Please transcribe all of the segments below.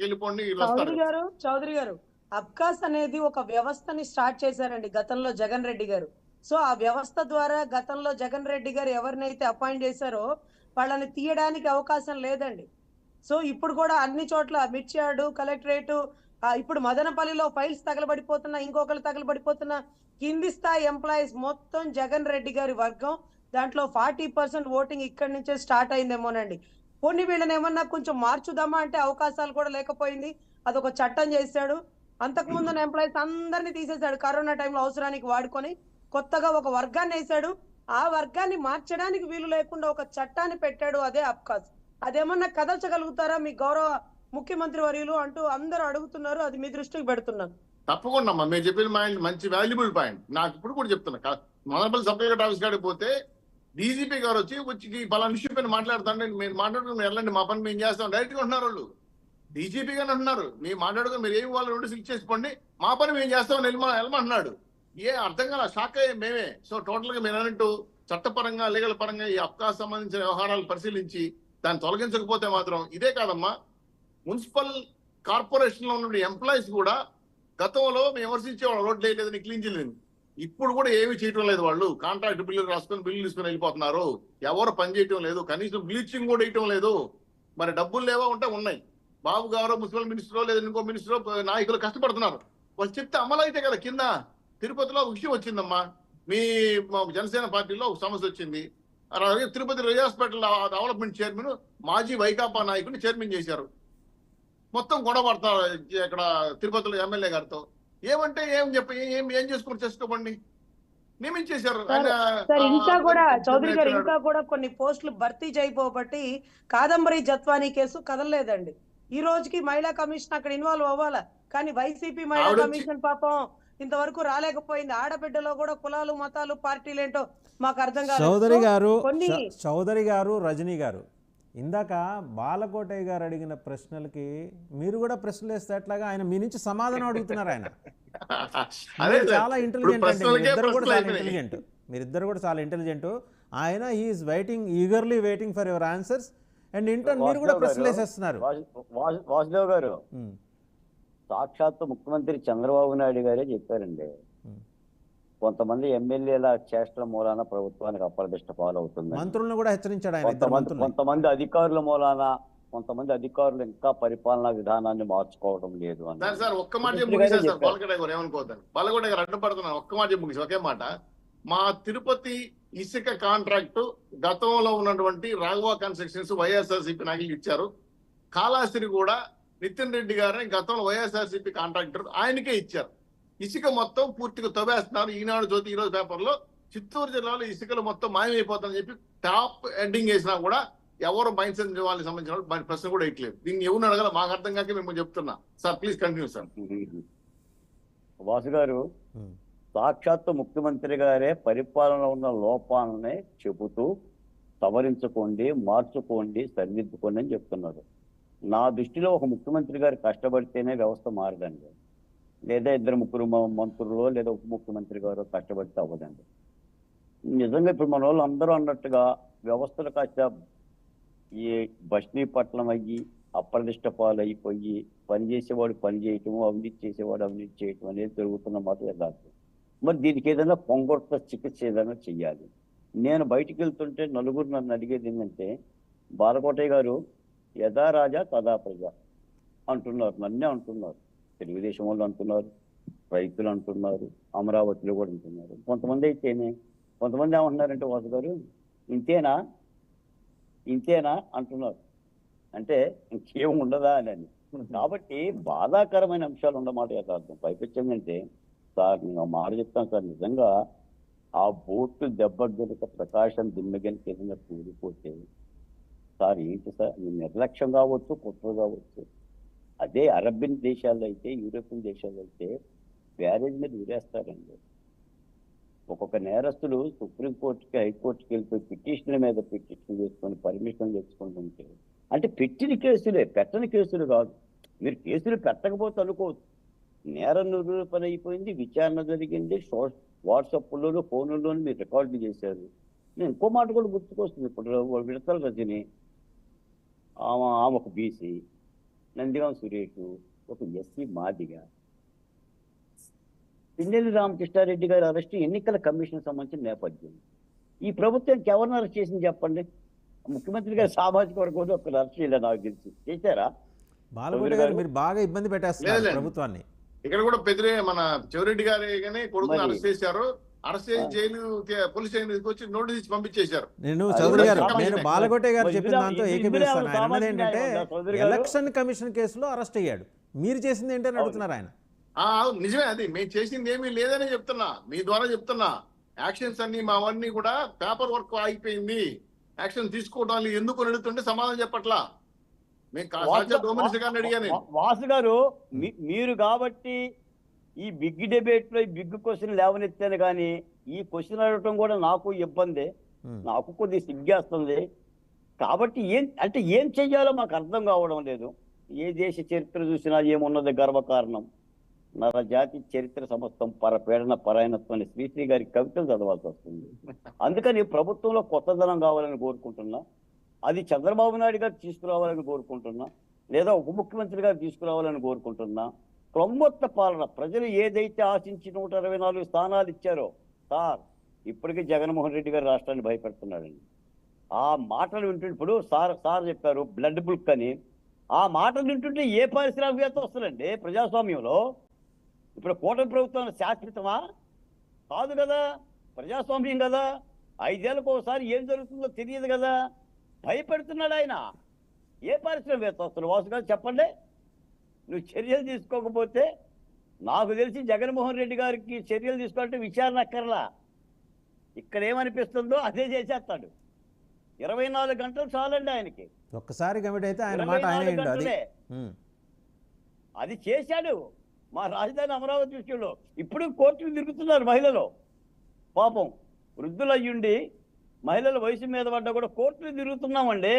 వెళ్ళిపోండి, వీళ్ళు వస్తారు. చౌదరి గారు అబ్కాస్ అనేది ఒక వ్యవస్థని స్టార్ట్ చేశారండి గతంలో జగన్ రెడ్డి గారు. సో ఆ వ్యవస్థ ద్వారా గతంలో జగన్ రెడ్డి గారు ఎవరినైతే అపాయింట్ చేశారో వాళ్ళని తీయడానికి అవకాశం లేదండి. సో ఇప్పుడు కూడా అన్ని చోట్ల మిర్చియార్డు, కలెక్టరేట్, ఇప్పుడు మదనపల్లిలో ఫైల్స్ తగలబడిపోతున్నా, ఇంకొకరు తగలబడిపోతున్నా, కింది స్థాయి ఎంప్లాయీస్ మొత్తం జగన్ రెడ్డి గారి వర్గం. దాంట్లో 40% ఓటింగ్ ఇక్కడి నుంచే స్టార్ట్ అయిందేమోనండి. పోనీ వీళ్ళని ఏమన్నా కొంచెం మార్చుదామా అంటే అవకాశాలు కూడా లేకపోయింది. అదొక చట్టం చేశాడు. అంతకుముందున్న ఎంప్లాయీస్ అందరినీ తీసేశాడు కరోనా టైంలో అవసరానికి వాడుకొని. కొత్తగా ఒక వర్గాన్ని వేశాడు. ఆ వర్గాన్ని మార్చడానికి వీలు లేకుండా ఒక చట్టాన్ని పెట్టాడు, అదే అబ్కాస్. అదేమన్నా కదల్చగలుగుతారా మీ గౌరవ ముఖ్యమంత్రి వర్యులు అంటూ అందరూ అడుగుతున్నారు. అది మీ దృష్టికి పెడుతున్నాను. తప్పకుండా అమ్మా, మీరు చెప్పిన పాయింట్ మంచి వాల్యుబుల్ పాయింట్. నాకు ఇప్పుడు కూడా చెప్తున్నా, మదనపల్లి సబ్ కలెక్టర్ ఆఫీస్ కాడికి పోతే డీజీపీ గారు వచ్చి పలానా ఇష్యూ పైన మాట్లాడుతుంటే మీరు మాట్లాడుకుని వెళ్ళండి, మా పని మేము చేస్తాం డైరెక్ట్ గా ఉంటున్నారు వాళ్ళు. డీజీపీ గారు అంటున్నారు, మీరు మాట్లాడుకుని మీరు ఏమి వాళ్ళు నోటీసులు ఇచ్చేసుకోండి, మా పని మేము చేస్తామని వెళ్ళమంటున్నాడు. అర్థం కాల, షాక్ అయ్యే మేమే. సో టోటల్ గా మీరు అన్నట్టు చట్టపరంగా, లీగల్ పరంగా ఈ అబ్కాస్ సంబంధించిన వ్యవహారాలు పరిశీలించి దాన్ని తొలగించకపోతే మాత్రం ఇదే కాదమ్మా, మున్సిపల్ కార్పొరేషన్ లో ఉన్న ఎంప్లాయీస్ కూడా గతంలో మేము విమర్శించేవాళ్ళు, రోడ్లు వేయలేదని, క్లీన్ చేయలేదు. ఇప్పుడు కూడా ఏమీ చేయటం లేదు. వాళ్ళు కాంట్రాక్ట్ బిల్లు రాసుకొని బిల్లు తీసుకుని వెళ్ళిపోతున్నారు. ఎవరు పని చేయటం లేదు, కనీసం బ్లీచింగ్ కూడా వేయటం లేదు. మరి డబ్బులు లేవో ఉంటే ఉన్నాయి. బాబు గారు మున్సిపల్ మినిస్టరో లేదా ఇంకో మినిస్టరో నాయకులు కష్టపడుతున్నారు. వాళ్ళు చెప్తే అమలు అయితే కదా. కింద తిరుపతిలో ఒక విషయం వచ్చిందమ్మా, మీ జనసేన పార్టీలో ఒక సమస్య వచ్చింది. అలాగే Tirupati real hospital development chairman మాజీ వైకాపా నాయకుడిని చైర్మన్ చేశారు. మొత్తం గొడవ పడతారు ఇక్కడ తిరుపతిలో ఎమ్మెల్యే గారితో. ఏమంటే ఏం చేసుకుని చేసుకోండి, నియమించేశారు. ఇంకా కూడా చౌదరి గారు ఇంకా కూడా కొన్ని పోస్టులు భర్తీ చేయబోబట్టి కాదంబరి జత్వానీ కేసు కదలలేదండి. ఈ రోజుకి మహిళా కమిషన్ అక్కడ ఇన్వాల్వ్ అవ్వాలా, కానీ వైసీపీ మహిళా కమిషన్ పాపం ఇంతవరకు రాలేకపోయింది. ఆడబిడ్డలో కూడా కులాలు, మతాలు, పార్టీలు ఏంటో మాకు అర్థం కాదు. చౌదరి గారు, రజనీ గారు, ఇందాక బాలకోటయ్య గారు అడిగిన ప్రశ్నలకి మీరు కూడా ప్రశ్నలు వేస్తే ఎట్లాగా? ఆయన మీ నుంచి సమాధానం అడుగుతున్నారు. ఆయన చాలా ఇంటెలిజెంట్ అండి, మీరిద్దరు కూడా చాలా ఇంటెలిజెంట్. ఆయన he is eagerly waiting for your answers and in turn మీరు కూడా ప్రశ్నలు వేసేస్తున్నారు. వాసుదేవ్ గారు, సాక్షాత్తు ముఖ్యమంత్రి చంద్రబాబు నాయుడు గారే చెప్పారండి, కొంతమంది ఎమ్మెల్యేల చేష్టల మూలాన ప్రభుత్వానికి అప్రదిష్ట పాలవుతుంది. మంత్రులను కూడా హెచ్చరించాడు ఆయన. కొంతమంది అధికారుల మూలాన కొంతమంది అధికారులు ఇంకా పరిపాలనా విధానాన్ని మార్చుకోవడం లేదు అని. సార్ ఒక్క మాట బాలకోట గారు అడ్డుపడుతున్నారు. ఒక్క మాట ముగిసి ఒకే మాట, మా తిరుపతి ఇసుక కాంట్రాక్టు గతంలో ఉన్నటువంటి రాఘవ కన్స్ట్రక్షన్స్ వైఎస్ఆర్సీపీ నాయకులు ఇచ్చారు. కాళహస్తి కూడా నితిన్ రెడ్డి గారిని గతంలో వైఎస్ఆర్సీపీ కాంట్రాక్టర్ ఆయనకే ఇచ్చారు. ఇసుక మొత్తం పూర్తిగా తవ్వేస్తున్నారు. ఈనాడు జ్యోతి, ఈరోజు పేపర్లో చిత్తూరు జిల్లాలో ఇసుకలు మొత్తం మాయమైపోతుందని చెప్పి టాప్ హెడ్డింగ్ వేసినా కూడా ఎవరు మైండ్ సెట్ వాళ్ళకి సంబంధించిన ప్రశ్న కూడా ఇట్లేదు. దీన్ని ఎవరు అడగాల మాకు అర్థం కాక మేము చెప్తున్నా. Sir please continue sir. Vasu గారు, సాక్షాత్తు ముఖ్యమంత్రి గారే పరిపాలనలో ఉన్న లోపాలనే చెబుతూ సవరించుకోండి, మార్చుకోండి, సరిదిద్దుకోండి అని చెప్తున్నారు. నా దృష్టిలో ఒక ముఖ్యమంత్రి గారు కష్టపడితేనే వ్యవస్థ మారదండి, లేదా ఇద్దరు ముగ్గురు మంత్రులు లేదా ఉప ముఖ్యమంత్రి గారు కష్టపడితే అవ్వదండి. నిజంగా ఇప్పుడు మన వాళ్ళు అందరూ అన్నట్టుగా వ్యవస్థలు కాస్త ఈ భస్మీపట్నం అయ్యి అప్రదిష్ట పాలైపోయి పనిచేసేవాడు పని చేయటము, అవినీతి చేసేవాడు అవినీతి చేయటం అనేది జరుగుతున్న మాట యథార్థం. మరి దీనికి ఏదైనా పొంగొట్ట చికిత్స ఏదైనా చెయ్యాలి. నేను బయటికి వెళ్తుంటే నలుగురు నన్ను అడిగేది ఏంటంటే, బాలకోటయ్య గారు యథా రాజా తదా ప్రజ అంటున్నారు, నన్నే అంటున్నారు, తెలుగుదేశం వాళ్ళు అంటున్నారు, రైతులు అంటున్నారు, అమరావతిలో కూడా అంటున్నారు. కొంతమంది అయితేనే కొంతమంది ఏమంటున్నారంటే, వాసు గారు ఇంతేనా అంటున్నారు. అంటే ఇంకేం ఉండదా అని. కాబట్టి బాధాకరమైన అంశాలు ఉన్నమాట యథార్థం. పైపెచ్చిందంటే సార్, నేను మాట చెప్తాను సార్, నిజంగా ఆ బోట్లు దెబ్బ ప్రకాశం దిమ్మగని కింద కూలిపోతే సార్ ఏంటి సార్, నిర్లక్ష్యం కావచ్చు, కుట్ర కావచ్చు. అదే అరబ్బియన్ దేశాల్లో అయితే, యూరోపియన్ దేశాల్లో అయితే బ్యారేజ్ మీద ఉరేస్తారండి. ఒక్కొక్క నేరస్తులు సుప్రీంకోర్టుకి, హైకోర్టుకి వెళ్ళిపోయి పిటిషన్ల మీద పిటిషన్ చేసుకొని పర్మిషన్ తెచ్చుకుంటుంటే, అంటే పెట్టిన కేసులే, పెట్టని కేసులు కాదు. మీరు కేసులు పెట్టకపోతే అనుకోవచ్చు, నేరం నిరూపణ అయిపోయింది, విచారణ జరిగింది, వాట్సాప్లోనూ ఫోన్లోనూ మీరు రికార్డు చేశారు. నేను ఇంకో మాట కూడా గుర్తుకొస్తుంది. ఇప్పుడు విడతల రజని, ఆమె ఒక బీసీ, నందిగాం సురేష్, ఒక ఎస్సీ మాదిగ. పిన్నెల్లి రామకృష్ణారెడ్డి గారి అరెస్ట్ ఎన్నికల కమిషన్ సంబంధించిన నేపథ్యం. ఈ ప్రభుత్వం ఎవరిని అరెస్ట్ చేసింది చెప్పండి? ముఖ్యమంత్రి గారి సామాజిక వర్గంలో ఒక అరెస్ట్ చేయలేదు నాకు తెలిసి. చేశారా? బాలకోట గారు మీరు బాగా ఇబ్బంది పెట్టేస్తున్నారు లేదులే. ప్రభుత్వాన్ని. ఇక్కడ కూడా పెద్దిరే మన చెవిరెడ్డి గారి కొడుకుని మరి- అరెస్ట్ చేశారు. అరెస్ట్ చేసి జైలు పోలీస్ స్టేషన్ తీసుకొచ్చి నోటీస్ ఇచ్చి పంపించేశారు. నేను అది చౌదరి గారు కూడా నేను బాలకోటే గారు చెప్పిన దాంతో ఇందులో ఏకీభవిస్తాను. ఆయన అన్నది సామాజిక ఏంటంటే న్యాయం ఉందా చౌదరి గారు? ఎలక్షన్ కమిషన్ కేసులో అరెస్ట్ అయ్యాడు, మీరు చేసింది ఏంటని అడుగుతున్నారు ఆయన. అవును, నిజమే. అది మేము చేసింది ఏమీ లేదని చెప్తున్నా, మీ ద్వారా చెప్తున్నా. యాక్షన్స్ అన్ని మావన్నీ కూడా పేపర్ వర్క్ ఆగిపోయింది, యాక్షన్ తీసుకోవడానికి ఎందుకు అడుగుతుంటే సమాధానం చెప్పట్లా. మేము హోమ్ మినిస్టర్ గారిని అడిగాను. వాసు గారు, మీరు కాబట్టి ఈ బిగ్ డిబేట్ లో ఈ బిగ్ క్వశ్చన్ లేవనెత్తాను, కానీ ఈ క్వశ్చన్ అడగటం కూడా నాకు ఇబ్బంది, నాకు కొద్దిగా సిగ్గేస్తుంది. కాబట్టి ఏం చెయ్యాలో మాకు అర్థం కావడం లేదు. ఏ దేశ చరిత్ర చూసినా ఏమున్నది గర్వకారణం, నరజాతి చరిత్ర సమస్తం పరపీడన పరాయణత్వం శ్రీశ్రీ గారి కవితలు చదవాల్సి వస్తుంది. అందుకని ప్రభుత్వంలో కొత్తదనం కావాలని కోరుకుంటున్నా. అది చంద్రబాబు నాయుడు గారు తీసుకురావాలని కోరుకుంటున్నా, లేదా ఉప ముఖ్యమంత్రి గారు తీసుకురావాలని కోరుకుంటున్నా. క్రొమ్మొత్త పాలన, ప్రజలు ఏదైతే ఆశించి 124 స్థానాలు ఇచ్చారో సార్, ఇప్పటికీ జగన్మోహన్ రెడ్డి గారు రాష్ట్రాన్ని భయపెడుతున్నాడండి. ఆ మాటలు వింటుంటే, ఇప్పుడు సార్ చెప్పారు బ్లడ్ బుక్ అని, ఆ మాటలు వింటుంటే ఏ పారిశ్రామికవేత్త వస్తుందండి ప్రజాస్వామ్యంలో? ఇప్పుడు కూటమి ప్రభుత్వం శాశ్వతమా? కాదు కదా, ప్రజాస్వామ్యం కదా. 5 ఏళ్ళకు ఒకసారి ఏం జరుగుతుందో తెలియదు కదా. భయపెడుతున్నాడు ఆయన. ఏ పారిశ్రామికవేత్త వస్తున్నాడు? వాసు గారు చెప్పండి. నువ్వు చర్యలు తీసుకోకపోతే, నాకు తెలిసి జగన్మోహన్ రెడ్డి గారికి చర్యలు తీసుకోవాలంటే విచారణ అక్కర్లా. ఇక్కడ ఏమనిపిస్తుందో అదే చేసేస్తాడు. 24 గంటలు చాలండి ఆయనకి. ఒక్కసారి కమిట్ అయితే ఆయన మాట ఆయన 24 ఏంటో అది. గంటలే. అది చేశాడు మా రాజధాని అమరావతి విషయంలో. ఇప్పుడు కోర్టులు తిరుగుతున్నారు మహిళలు. పాపం వృద్ధులు అయ్యుండి మహిళల వయసు మీద పడ్డా కూడా కోర్టులు తిరుగుతున్నామండి.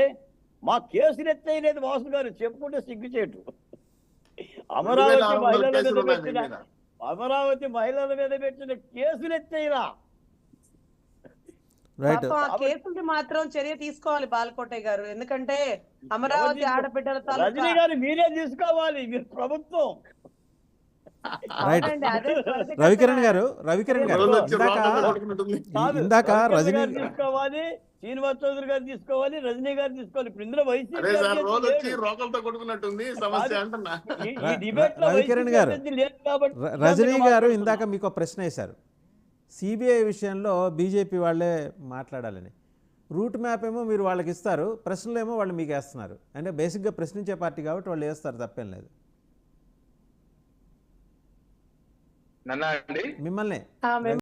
మా కేసులు ఎత్తేయలేదు వాసు గారు, చెప్పుకుంటే సిగ్గుచేటు. అమరావతి మహిళల మీద పెట్టిన కేసులు ఎత్తేయరా? రైట్. పాపం ఆ కేసులు మాత్రం చర్య తీసుకోవాలి బాలకోటయ్య గారు, ఎందుకంటే అమరావతి ఆడబిడ్డల తాలూకా- రజనీ గారు మీరే తీసుకోవాలి, మీరు ప్రభుత్వం. రైట్. అవునండి, అదే రవికిరణ్ గారు రోజు వచ్చి ఇందాక రోడ్డు కొట్టుకుంటుంది. కాదు, ఇందాక రవికిరణ్ రజనీ గారు తీసుకోవాలి, శ్రీనివాస్ చౌదరి గారు తీసుకోవాలి, రజనీ గారు తీసుకోవాలి. ఇప్పుడు ఇందులో వైసీపీ అదే సార్, అభ్యర్థి రోజు వచ్చి లేడు. రోకలతో కొట్టుకున్నట్టుంది సమస్య అంటున్నా. ఈ డిబేట్ లో రవికిరణ్ వైసీపీ గారు, అభ్యర్థి లేడు కాబట్టి రజనీ గారు మాట్లాడుతున్నాం. ఇందాక మీకు ఒక ప్రశ్న వేశారు, సిబిఐ విషయంలో బీజేపీ వాళ్ళే మాట్లాడాలని. రూట్ మ్యాప్ ఏమో మీరు వాళ్ళకి ఇస్తారు, ప్రశ్నలు ఏమో వాళ్ళు మీకు వేస్తున్నారు. అంటే బేసిక్గా ప్రశ్నించే పార్టీ కాబట్టి వాళ్ళు వేస్తారు, తప్పేం లేదు. నన్నా అండి మిమ్మల్ని